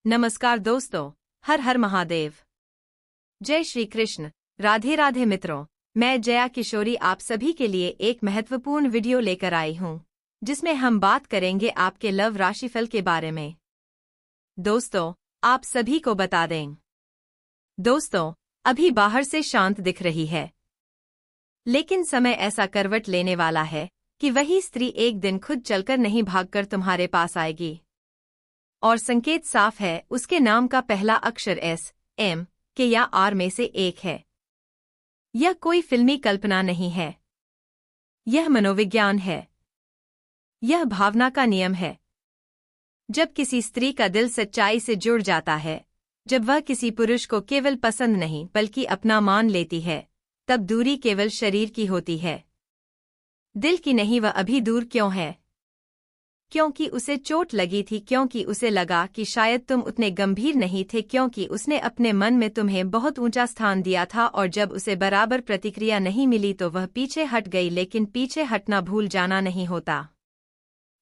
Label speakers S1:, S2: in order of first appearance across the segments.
S1: नमस्कार दोस्तों, हर हर महादेव। जय श्री कृष्ण। राधे राधे मित्रों, मैं जया किशोरी आप सभी के लिए एक महत्वपूर्ण वीडियो लेकर आई हूं, जिसमें हम बात करेंगे आपके लव राशिफल के बारे में। दोस्तों, आप सभी को बता दें, दोस्तों अभी बाहर से शांत दिख रही है, लेकिन समय ऐसा करवट लेने वाला है कि वही स्त्री एक दिन खुद चलकर नहीं भागकर तुम्हारे पास आएगी। और संकेत साफ है, उसके नाम का पहला अक्षर एस, एम, के या आर में से एक है। यह कोई फिल्मी कल्पना नहीं है, यह मनोविज्ञान है, यह भावना का नियम है। जब किसी स्त्री का दिल सच्चाई से जुड़ जाता है, जब वह किसी पुरुष को केवल पसंद नहीं बल्कि अपना मान लेती है, तब दूरी केवल शरीर की होती है, दिल की नहीं। वह अभी दूर क्यों है? क्योंकि उसे चोट लगी थी, क्योंकि उसे लगा कि शायद तुम उतने गंभीर नहीं थे, क्योंकि उसने अपने मन में तुम्हें बहुत ऊंचा स्थान दिया था और जब उसे बराबर प्रतिक्रिया नहीं मिली तो वह पीछे हट गई। लेकिन पीछे हटना भूल जाना नहीं होता।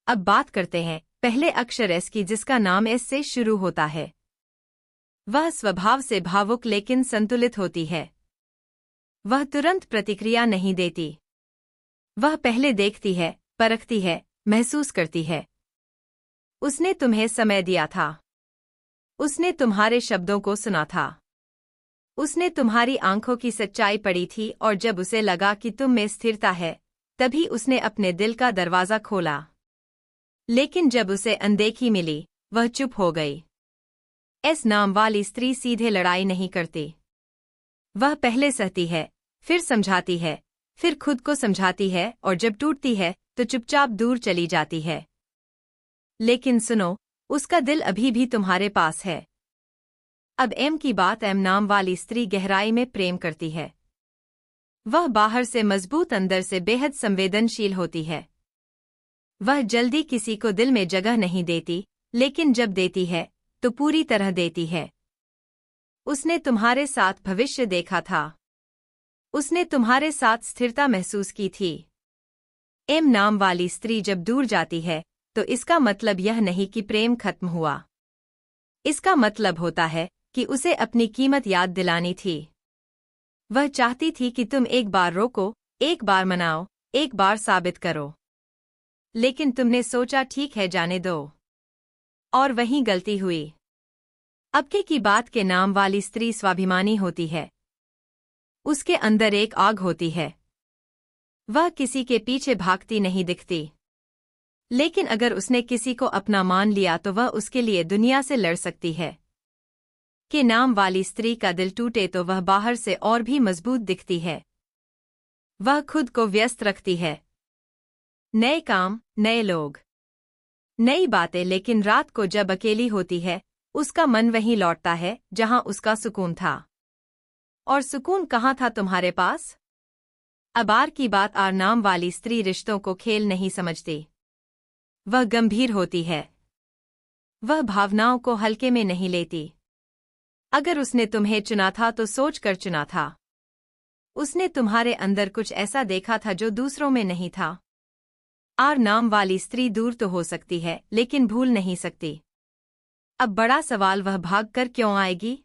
S1: अब बात करते हैं पहले अक्षर एस की, जिसका नाम एस से शुरू होता है। वह स्वभाव से भावुक लेकिन संतुलित होती है। वह तुरंत प्रतिक्रिया नहीं देती। वह पहले देखती है, परखती है, महसूस करती है। उसने तुम्हें समय दिया था, उसने तुम्हारे शब्दों को सुना था, उसने तुम्हारी आंखों की सच्चाई पढ़ी थी और जब उसे लगा कि तुम में स्थिरता है, तभी उसने अपने दिल का दरवाजा खोला। लेकिन जब उसे अनदेखी मिली, वह चुप हो गई। एस नाम वाली स्त्री सीधे लड़ाई नहीं करती। वह पहले सहती है, फिर समझाती है, फिर खुद को समझाती है और जब टूटती है तो चुपचाप दूर चली जाती है। लेकिन सुनो, उसका दिल अभी भी तुम्हारे पास है। अब एम की बात। एम नाम वाली स्त्री गहराई में प्रेम करती है। वह बाहर से मजबूत, अंदर से बेहद संवेदनशील होती है। वह जल्दी किसी को दिल में जगह नहीं देती, लेकिन जब देती है तो पूरी तरह देती है। उसने तुम्हारे साथ भविष्य देखा था, उसने तुम्हारे साथ स्थिरता महसूस की थी। एम नाम वाली स्त्री जब दूर जाती है तो इसका मतलब यह नहीं कि प्रेम खत्म हुआ। इसका मतलब होता है कि उसे अपनी कीमत याद दिलानी थी। वह चाहती थी कि तुम एक बार रोको, एक बार मनाओ, एक बार साबित करो। लेकिन तुमने सोचा ठीक है, जाने दो, और वहीं गलती हुई। अबके की बात के नाम वाली स्त्री स्वाभिमानी होती है। उसके अंदर एक आग होती है। वह किसी के पीछे भागती नहीं दिखती। लेकिन अगर उसने किसी को अपना मान लिया तो वह उसके लिए दुनिया से लड़ सकती है। के नाम वाली स्त्री का दिल टूटे तो वह बाहर से और भी मजबूत दिखती है। वह खुद को व्यस्त रखती है। नए काम, नए लोग, नई बातें, लेकिन रात को जब अकेली होती है, उसका मन वहीं लौटता है जहां उसका सुकून था। और सुकून कहाँ था? तुम्हारे पास। अब आर की बात। आर नाम वाली स्त्री रिश्तों को खेल नहीं समझती। वह गंभीर होती है। वह भावनाओं को हल्के में नहीं लेती। अगर उसने तुम्हें चुना था तो सोच कर चुना था। उसने तुम्हारे अंदर कुछ ऐसा देखा था जो दूसरों में नहीं था। आर नाम वाली स्त्री दूर तो हो सकती है, लेकिन भूल नहीं सकती। अब बड़ा सवाल, वह भाग कर क्यों आएगी?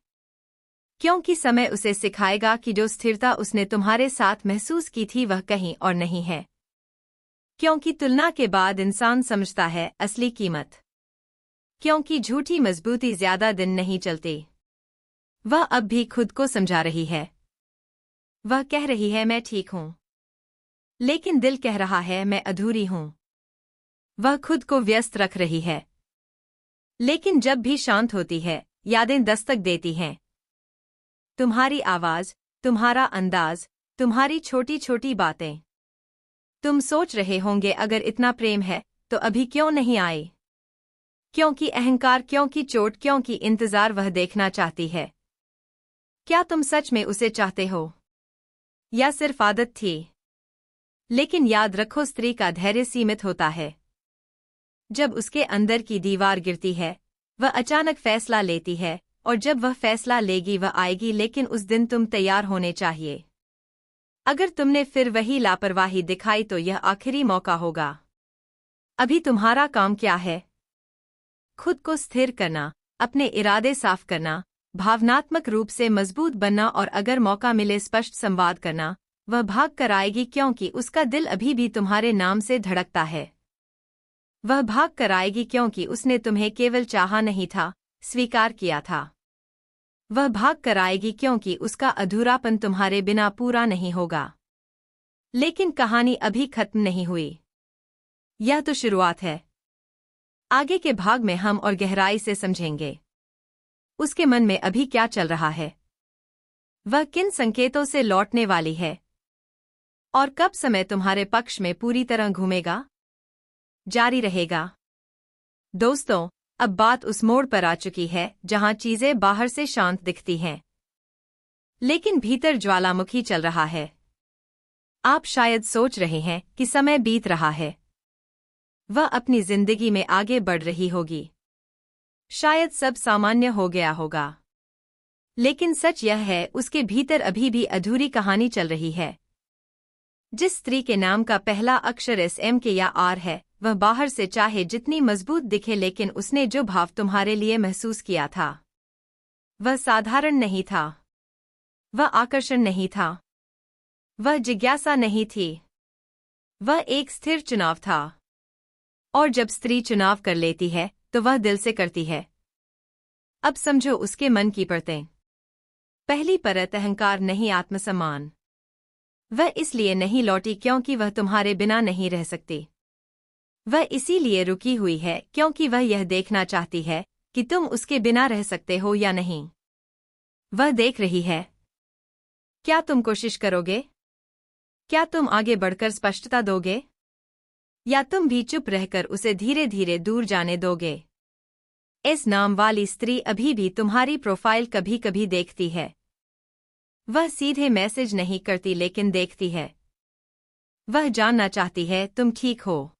S1: क्योंकि समय उसे सिखाएगा कि जो स्थिरता उसने तुम्हारे साथ महसूस की थी वह कहीं और नहीं है। क्योंकि तुलना के बाद इंसान समझता है असली कीमत। क्योंकि झूठी मजबूती ज्यादा दिन नहीं चलती। वह अब भी खुद को समझा रही है। वह कह रही है मैं ठीक हूं, लेकिन दिल कह रहा है मैं अधूरी हूं। वह खुद को व्यस्त रख रही है, लेकिन जब भी शांत होती है, यादें दस्तक देती हैं। तुम्हारी आवाज, तुम्हारा अंदाज, तुम्हारी छोटी छोटी बातें। तुम सोच रहे होंगे अगर इतना प्रेम है तो अभी क्यों नहीं आए? क्योंकि अहंकार, क्योंकि चोट, क्योंकि इंतजार। वह देखना चाहती है। क्या तुम सच में उसे चाहते हो या सिर्फ आदत थी? लेकिन याद रखो, स्त्री का धैर्य सीमित होता है। जब उसके अंदर की दीवार गिरती है, वह अचानक फैसला लेती है, और जब वह फैसला लेगी वह आएगी, लेकिन उस दिन तुम तैयार होने चाहिए। अगर तुमने फिर वही लापरवाही दिखाई तो यह आखिरी मौका होगा। अभी तुम्हारा काम क्या है? खुद को स्थिर करना, अपने इरादे साफ करना, भावनात्मक रूप से मजबूत बनना और अगर मौका मिले स्पष्ट संवाद करना। वह भाग कर आएगी क्योंकि उसका दिल अभी भी तुम्हारे नाम से धड़कता है। वह भाग कर आएगी क्योंकि उसने तुम्हें केवल चाहा नहीं था, स्वीकार किया था। वह भाग कर आएगी क्योंकि उसका अधूरापन तुम्हारे बिना पूरा नहीं होगा। लेकिन कहानी अभी खत्म नहीं हुई। यह तो शुरुआत है। आगे के भाग में हम और गहराई से समझेंगे उसके मन में अभी क्या चल रहा है, वह किन संकेतों से लौटने वाली है और कब समय तुम्हारे पक्ष में पूरी तरह घूमेगा। जारी रहेगा। दोस्तों, अब बात उस मोड़ पर आ चुकी है जहां चीजें बाहर से शांत दिखती हैं, लेकिन भीतर ज्वालामुखी चल रहा है। आप शायद सोच रहे हैं कि समय बीत रहा है, वह अपनी जिंदगी में आगे बढ़ रही होगी, शायद सब सामान्य हो गया होगा। लेकिन सच यह है, उसके भीतर अभी भी अधूरी कहानी चल रही है। जिस स्त्री के नाम का पहला अक्षर SM के या R है, वह बाहर से चाहे जितनी मजबूत दिखे, लेकिन उसने जो भाव तुम्हारे लिए महसूस किया था वह साधारण नहीं था। वह आकर्षण नहीं था, वह जिज्ञासा नहीं थी, वह एक स्थिर चुनाव था। और जब स्त्री चुनाव कर लेती है तो वह दिल से करती है। अब समझो उसके मन की परतें। पहली परत अहंकार नहीं, आत्मसम्मान। वह इसलिए नहीं लौटी क्योंकि वह तुम्हारे बिना नहीं रह सकती। वह इसीलिए रुकी हुई है क्योंकि वह यह देखना चाहती है कि तुम उसके बिना रह सकते हो या नहीं। वह देख रही है, क्या तुम कोशिश करोगे? क्या तुम आगे बढ़कर स्पष्टता दोगे? या तुम भी चुप रहकर उसे धीरे धीरे दूर जाने दोगे? इस नाम वाली स्त्री अभी भी तुम्हारी प्रोफाइल कभी कभी देखती है। वह सीधे मैसेज नहीं करती, लेकिन देखती है। वह जानना चाहती है तुम ठीक हो,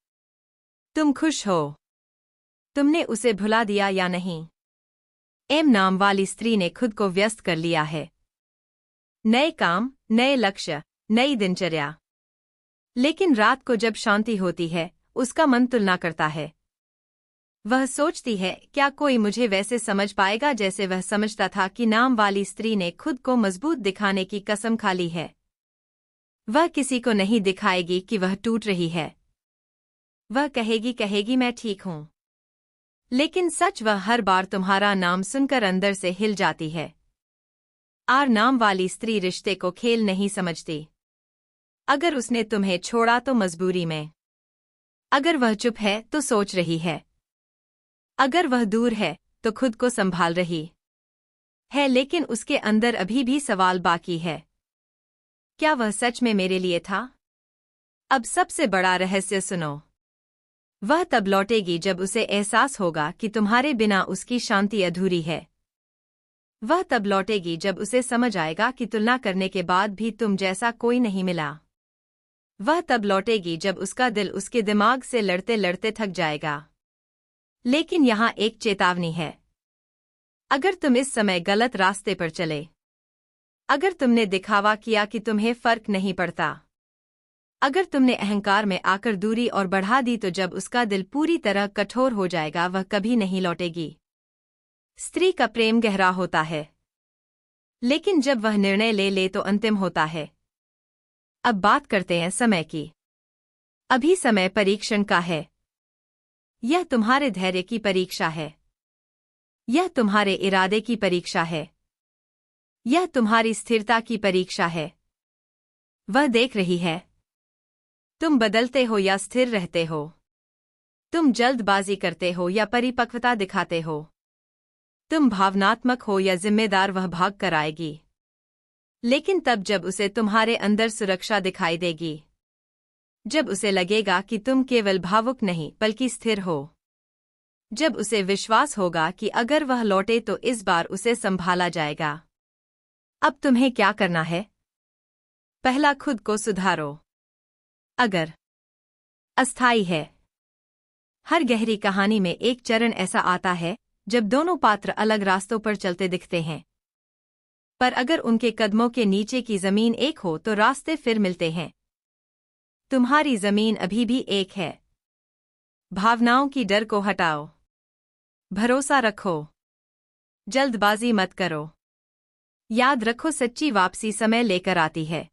S1: तुम खुश हो, तुमने उसे भुला दिया या नहीं। M नाम वाली स्त्री ने खुद को व्यस्त कर लिया है। नए काम, नए लक्ष्य, नई दिनचर्या। लेकिन रात को जब शांति होती है, उसका मन तुलना करता है। वह सोचती है, क्या कोई मुझे वैसे समझ पाएगा जैसे वह समझता था कि नाम वाली स्त्री ने खुद को मजबूत दिखाने की कसम खा ली है। वह किसी को नहीं दिखाएगी कि वह टूट रही है। वह कहेगी मैं ठीक हूं। लेकिन सच वह हर बार तुम्हारा नाम सुनकर अंदर से हिल जाती है। R नाम वाली स्त्री रिश्ते को खेल नहीं समझती। अगर उसने तुम्हें छोड़ा तो मजबूरी में। अगर वह चुप है तो सोच रही है। अगर वह दूर है तो खुद को संभाल रही है। लेकिन उसके अंदर अभी भी सवाल बाकी है, क्या वह सच में मेरे लिए था? अब सबसे बड़ा रहस्य सुनो। वह तब लौटेगी जब उसे एहसास होगा कि तुम्हारे बिना उसकी शांति अधूरी है। वह तब लौटेगी जब उसे समझ आएगा कि तुलना करने के बाद भी तुम जैसा कोई नहीं मिला। वह तब लौटेगी जब उसका दिल उसके दिमाग से लड़ते लड़ते थक जाएगा। लेकिन यहाँ एक चेतावनी है। अगर तुम इस समय गलत रास्ते पर चले, अगर तुमने दिखावा किया कि तुम्हें फर्क नहीं पड़ता, अगर तुमने अहंकार में आकर दूरी और बढ़ा दी, तो जब उसका दिल पूरी तरह कठोर हो जाएगा, वह कभी नहीं लौटेगी। स्त्री का प्रेम गहरा होता है, लेकिन जब वह निर्णय ले ले तो अंतिम होता है। अब बात करते हैं समय की। अभी समय परीक्षण का है। यह तुम्हारे धैर्य की परीक्षा है। यह तुम्हारे इरादे की परीक्षा है। यह तुम्हारी स्थिरता की परीक्षा है। वह देख रही है, तुम बदलते हो या स्थिर रहते हो। तुम जल्दबाजी करते हो या परिपक्वता दिखाते हो। तुम भावनात्मक हो या जिम्मेदार। वह भाग कर आएगी, लेकिन तब जब उसे तुम्हारे अंदर सुरक्षा दिखाई देगी, जब उसे लगेगा कि तुम केवल भावुक नहीं बल्कि स्थिर हो, जब उसे विश्वास होगा कि अगर वह लौटे तो इस बार उसे संभाला जाएगा। अब तुम्हें क्या करना है? पहला, खुद को सुधारो। अगर अस्थायी है। हर गहरी कहानी में एक चरण ऐसा आता है जब दोनों पात्र अलग रास्तों पर चलते दिखते हैं, पर अगर उनके कदमों के नीचे की जमीन एक हो तो रास्ते फिर मिलते हैं। तुम्हारी जमीन अभी भी एक है। भावनाओं की डर को हटाओ। भरोसा रखो। जल्दबाजी मत करो। याद रखो, सच्ची वापसी समय लेकर आती है,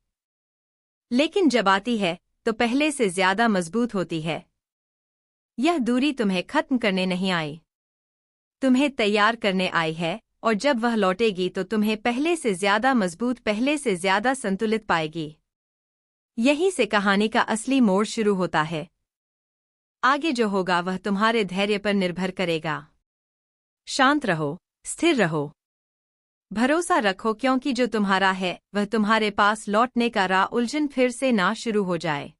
S1: लेकिन जब आती है तो पहले से ज्यादा मजबूत होती है। यह दूरी तुम्हें खत्म करने नहीं आई, तुम्हें तैयार करने आई है, और जब वह लौटेगी तो तुम्हें पहले से ज्यादा मजबूत, पहले से ज्यादा संतुलित पाएगी। यहीं से कहानी का असली मोड़ शुरू होता है। आगे जो होगा वह तुम्हारे धैर्य पर निर्भर करेगा। शांत रहो, स्थिर रहो, भरोसा रखो, क्योंकि जो तुम्हारा है वह तुम्हारे पास लौटने का राह उलझन फिर से ना शुरू हो जाए।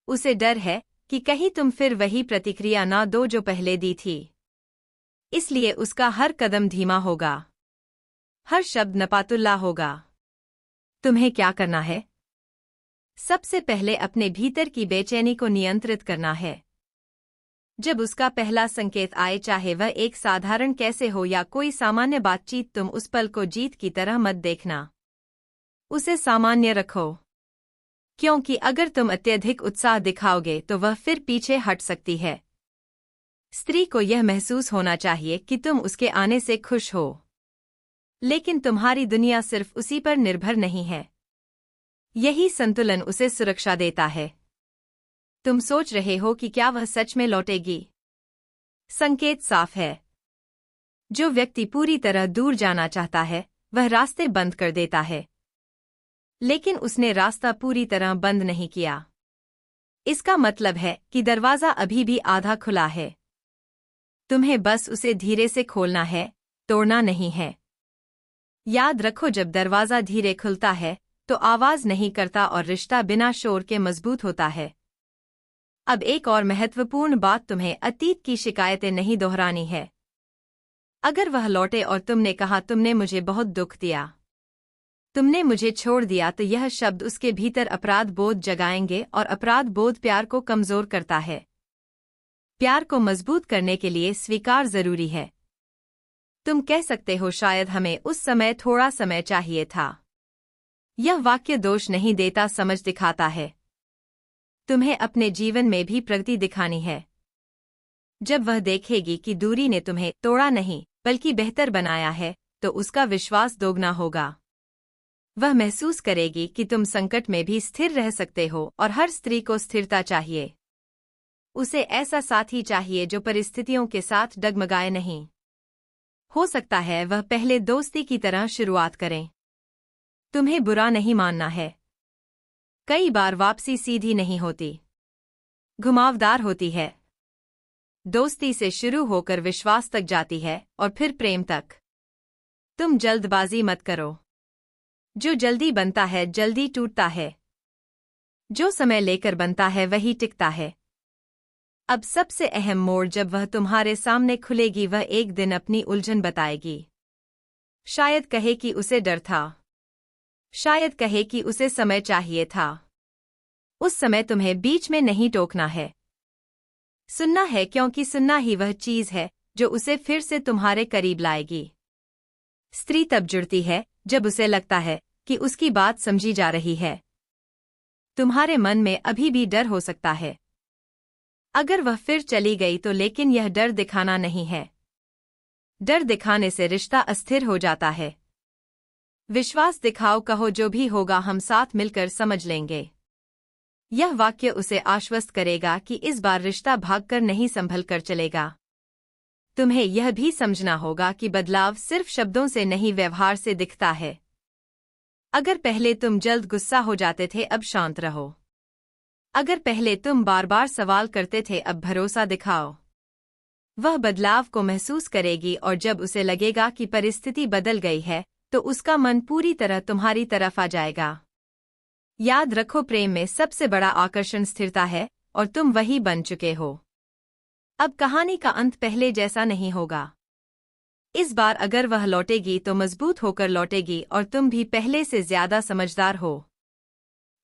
S1: उसे डर है कि कहीं तुम फिर वही प्रतिक्रिया ना दो जो पहले दी थी, इसलिए उसका हर कदम धीमा होगा, हर शब्द नपातुल्ला होगा। तुम्हें क्या करना है? सबसे पहले अपने भीतर की बेचैनी को नियंत्रित करना है। जब उसका पहला संकेत आए, चाहे वह एक साधारण कैसे हो या कोई सामान्य बातचीत, तुम उस पल को जीत की तरह मत देखना। उसे सामान्य रखो, क्योंकि अगर तुम अत्यधिक उत्साह दिखाओगे तो वह फिर पीछे हट सकती है। स्त्री को यह महसूस होना चाहिए कि तुम उसके आने से खुश हो, लेकिन तुम्हारी दुनिया सिर्फ उसी पर निर्भर नहीं है। यही संतुलन उसे सुरक्षा देता है। तुम सोच रहे हो कि क्या वह सच में लौटेगी? संकेत साफ है। जो व्यक्ति पूरी तरह दूर जाना चाहता है वह रास्ते बंद कर देता है, लेकिन उसने रास्ता पूरी तरह बंद नहीं किया। इसका मतलब है कि दरवाजा अभी भी आधा खुला है। तुम्हें बस उसे धीरे से खोलना है, तोड़ना नहीं है। याद रखो, जब दरवाजा धीरे खुलता है तो आवाज नहीं करता और रिश्ता बिना शोर के मजबूत होता है। अब एक और महत्वपूर्ण बात, तुम्हें अतीत की शिकायतें नहीं दोहरानी है। अगर वह लौटे और तुमने कहा तुमने मुझे बहुत दुख दिया, तुमने मुझे छोड़ दिया, तो यह शब्द उसके भीतर अपराध बोध जगाएंगे, और अपराध बोध प्यार को कमजोर करता है। प्यार को मजबूत करने के लिए स्वीकार जरूरी है। तुम कह सकते हो, शायद हमें उस समय थोड़ा समय चाहिए था। यह वाक्य दोष नहीं देता, समझ दिखाता है। तुम्हें अपने जीवन में भी प्रगति दिखानी है। जब वह देखेगी कि दूरी ने तुम्हें तोड़ा नहीं बल्कि बेहतर बनाया है, तो उसका विश्वास दोगुना होगा। वह महसूस करेगी कि तुम संकट में भी स्थिर रह सकते हो, और हर स्त्री को स्थिरता चाहिए। उसे ऐसा साथी चाहिए जो परिस्थितियों के साथ डगमगाए नहीं। हो सकता है वह पहले दोस्ती की तरह शुरुआत करें। तुम्हें बुरा नहीं मानना है। कई बार वापसी सीधी नहीं होती, घुमावदार होती है। दोस्ती से शुरू होकर विश्वास तक जाती है, और फिर प्रेम तक। तुम जल्दबाजी मत करो। जो जल्दी बनता है जल्दी टूटता है। जो समय लेकर बनता है वही टिकता है। अब सबसे अहम मोड़, जब वह तुम्हारे सामने खुलेगी, वह एक दिन अपनी उलझन बताएगी। शायद कहे कि उसे डर था, शायद कहे कि उसे समय चाहिए था। उस समय तुम्हें बीच में नहीं टोकना है, सुनना है, क्योंकि सुनना ही वह चीज है जो उसे फिर से तुम्हारे करीब लाएगी। स्त्री तब जुड़ती है जब उसे लगता है कि उसकी बात समझी जा रही है। तुम्हारे मन में अभी भी डर हो सकता है अगर वह फिर चली गई तो, लेकिन यह डर दिखाना नहीं है। डर दिखाने से रिश्ता अस्थिर हो जाता है। विश्वास दिखाओ, कहो जो भी होगा हम साथ मिलकर समझ लेंगे। यह वाक्य उसे आश्वस्त करेगा कि इस बार रिश्ता भागकर नहीं संभल कर चलेगा। तुम्हें यह भी समझना होगा कि बदलाव सिर्फ शब्दों से नहीं, व्यवहार से दिखता है। अगर पहले तुम जल्द गुस्सा हो जाते थे, अब शांत रहो। अगर पहले तुम बार बार सवाल करते थे, अब भरोसा दिखाओ। वह बदलाव को महसूस करेगी, और जब उसे लगेगा कि परिस्थिति बदल गई है तो उसका मन पूरी तरह तुम्हारी तरफ आ जाएगा। याद रखो, प्रेम में सबसे बड़ा आकर्षण स्थिरता है, और तुम वही बन चुके हो। अब कहानी का अंत पहले जैसा नहीं होगा। इस बार अगर वह लौटेगी तो मजबूत होकर लौटेगी, और तुम भी पहले से ज्यादा समझदार हो।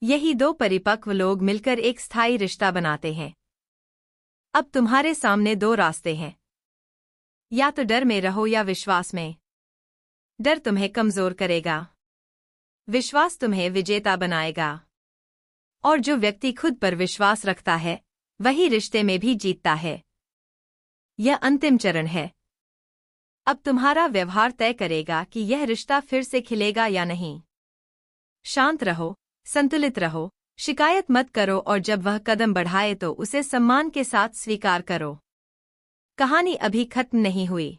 S1: यही दो परिपक्व लोग मिलकर एक स्थायी रिश्ता बनाते हैं। अब तुम्हारे सामने दो रास्ते हैं, या तो डर में रहो या विश्वास में। डर तुम्हें कमजोर करेगा, विश्वास तुम्हें विजेता बनाएगा। और जो व्यक्ति खुद पर विश्वास रखता है वही रिश्ते में भी जीतता है। यह अंतिम चरण है। अब तुम्हारा व्यवहार तय करेगा कि यह रिश्ता फिर से खिलेगा या नहीं। शांत रहो, संतुलित रहो, शिकायत मत करो और जब वह कदम बढ़ाए तो उसे सम्मान के साथ स्वीकार करो। कहानी अभी खत्म नहीं हुई।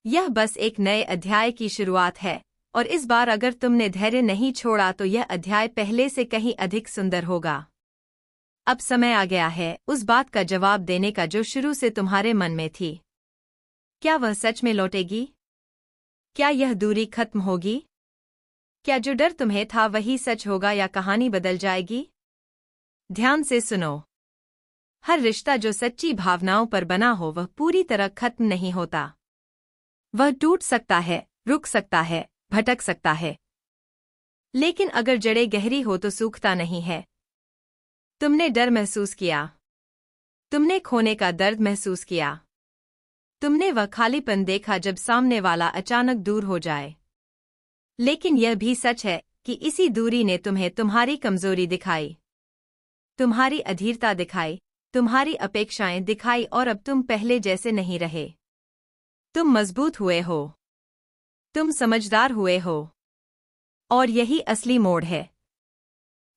S1: यह बस एक नए अध्याय की शुरुआत है और इस बार अगर तुमने धैर्य नहीं छोड़ा तो यह अध्याय पहले से कहीं अधिक सुंदर होगा। अब समय आ गया है उस बात का जवाब देने का जो शुरू से तुम्हारे मन में थी। क्या वह सच में लौटेगी? क्या यह दूरी खत्म होगी? क्या जो डर तुम्हें था वही सच होगा या कहानी बदल जाएगी? ध्यान से सुनो। हर रिश्ता जो सच्ची भावनाओं पर बना हो वह पूरी तरह खत्म नहीं होता। वह टूट सकता है, रुक सकता है, भटक सकता है, लेकिन अगर जड़ें गहरी हो तो सूखता नहीं है। तुमने डर महसूस किया, तुमने खोने का दर्द महसूस किया, तुमने वह खालीपन देखा जब सामने वाला अचानक दूर हो जाए। लेकिन यह भी सच है कि इसी दूरी ने तुम्हें तुम्हारी कमजोरी दिखाई, तुम्हारी अधीरता दिखाई, तुम्हारी अपेक्षाएं दिखाई और अब तुम पहले जैसे नहीं रहे। तुम मजबूत हुए हो, तुम समझदार हुए हो, और यही असली मोड़ है।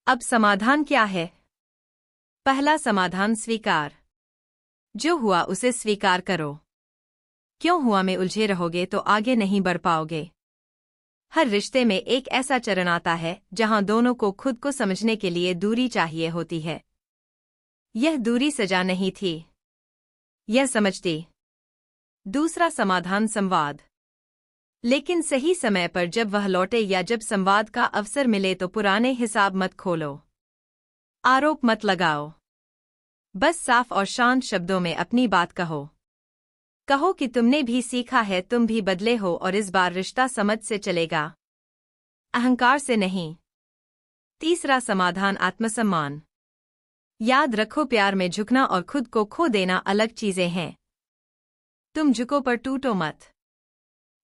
S1: अब समाधान क्या है? पहला समाधान स्वीकार। जो हुआ उसे स्वीकार करो। क्यों हुआ में उलझे रहोगे तो आगे नहीं बढ़ पाओगे। हर रिश्ते में एक ऐसा चरण आता है जहां दोनों को खुद को समझने के लिए दूरी चाहिए होती है। यह दूरी सजा नहीं थी, यह समझ थी। दूसरा समाधान संवाद। लेकिन सही समय पर जब वह लौटे या जब संवाद का अवसर मिले तो पुराने हिसाब मत खोलो, आरोप मत लगाओ। बस साफ और शांत शब्दों में अपनी बात कहो। कहो कि तुमने भी सीखा है, तुम भी बदले हो और इस बार रिश्ता समझ से चलेगा, अहंकार से नहीं। तीसरा समाधान आत्मसम्मान। याद रखो, प्यार में झुकना और खुद को खो देना अलग चीजें हैं। तुम झुको पर टूटो मत।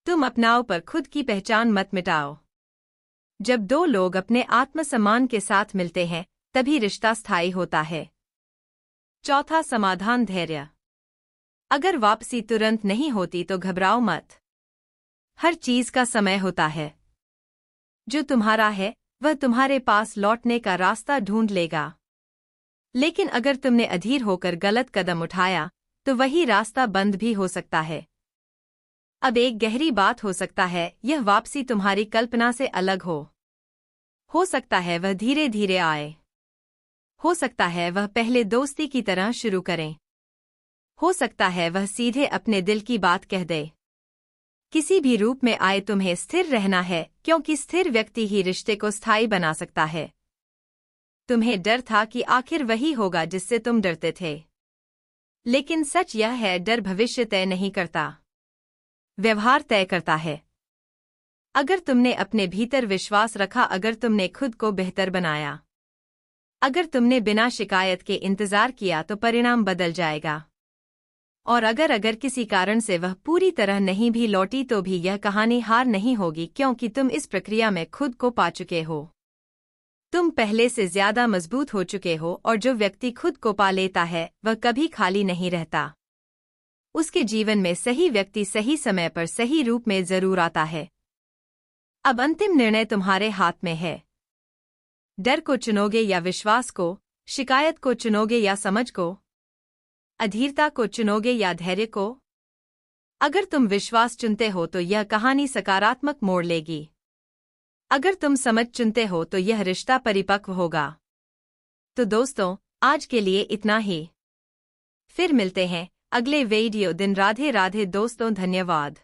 S1: तुम अपनाओ पर खुद की पहचान मत मिटाओ। जब दो लोग अपने आत्मसम्मान के साथ मिलते हैं तभी रिश्ता स्थायी होता है। चौथा समाधान धैर्य। अगर वापसी तुरंत नहीं होती तो घबराओ मत। हर चीज का समय होता है। जो तुम्हारा है वह तुम्हारे पास लौटने का रास्ता ढूंढ लेगा। लेकिन अगर तुमने अधीर होकर गलत कदम उठाया तो वही रास्ता बंद भी हो सकता है। अब एक गहरी बात हो सकता है यह वापसी तुम्हारी कल्पना से अलग हो सकता है वह धीरे धीरे आए, हो सकता है वह पहले दोस्ती की तरह शुरू करें, हो सकता है वह सीधे अपने दिल की बात कह दे। किसी भी रूप में आए तुम्हें स्थिर रहना है क्योंकि स्थिर व्यक्ति ही रिश्ते को स्थायी बना सकता है। तुम्हें डर था कि आखिर वही होगा जिससे तुम डरते थे, लेकिन सच यह है डर भविष्य तय नहीं करता, व्यवहार तय करता है। अगर तुमने अपने भीतर विश्वास रखा, अगर तुमने खुद को बेहतर बनाया, अगर तुमने बिना शिकायत के इंतजार किया तो परिणाम बदल जाएगा। और अगर किसी कारण से वह पूरी तरह नहीं भी लौटी तो भी यह कहानी हार नहीं होगी क्योंकि तुम इस प्रक्रिया में खुद को पा चुके हो। तुम पहले से ज्यादा मजबूत हो चुके हो और जो व्यक्ति खुद को पा लेता है वह कभी खाली नहीं रहता। उसके जीवन में सही व्यक्ति सही समय पर सही रूप में जरूर आता है। अब अंतिम निर्णय तुम्हारे हाथ में है। डर को चुनोगे या विश्वास को, शिकायत को चुनोगे या समझ को, अधीरता को चुनोगे या धैर्य को? अगर तुम विश्वास चुनते हो तो यह कहानी सकारात्मक मोड़ लेगी। अगर तुम समझ चुनते हो तो यह रिश्ता परिपक्व होगा। तो दोस्तों, आज के लिए इतना ही। फिर मिलते हैं अगले वीडियो दिन। राधे राधे दोस्तों, धन्यवाद।